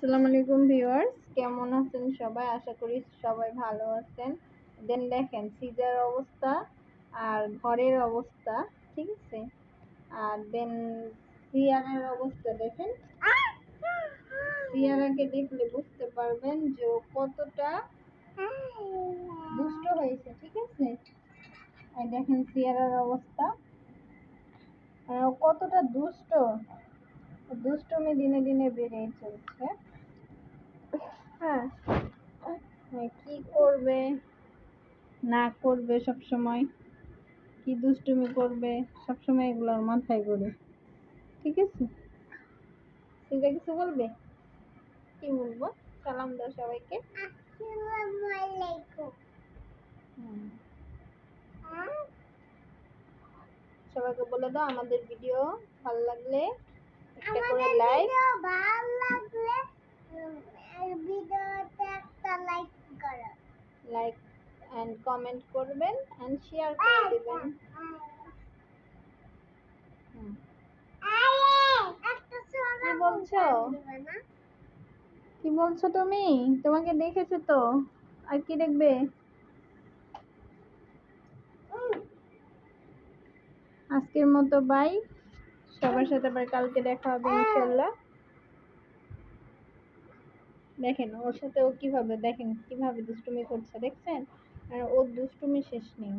আসসালামু আলাইকুম ভিউয়ার্স, কেমন আছেন সবাই? আশা করি সবাই ভালো আছেন। দেখেন সিজার অবস্থা আর ঘরের অবস্থা, ঠিক আছে? আর সিয়ারার অবস্থা দেখেন। সিয়ারাকে দেখলে বুঝতে পারবেন যে ও কতটা দুষ্ট হয়েছে, ঠিক আছে? এই দেখেন সিয়ারার অবস্থা, ও কতটা দুষ্টুমি দিনে দিনে বেড়েই চলছে। হ্যাঁ, কি করবে না করবে, সব সময় কি দুষ্টুমি করবে, সব সময় এগুলোর মাথায় ঘুরে, ঠিক আছে? সেটা কিছু বলবে? কি বলবো? সালাম দাও সবাইকে। আসসালামু আলাইকুম। সবাইকে বলে দাও আমাদের ভিডিও ভালো লাগলে একটা করে লাইক, লাইক এন্ড কমেন্ট করবেন এন্ড শেয়ার করে দিবেন। কি বলছো? কি বলছো তুমি? তোমাকে দেখেছে তো, আর কি দেখবে? আজকের মতো বাই, সবার সাথে আবার কালকে দেখা হবে ইনশাল্লাহ। দেখেন ওর সাথে ও কিভাবে, দেখেন কিভাবে দুষ্টুমি করছে, দেখছেন? আর ওর দুষ্টুমি শেষ নেই।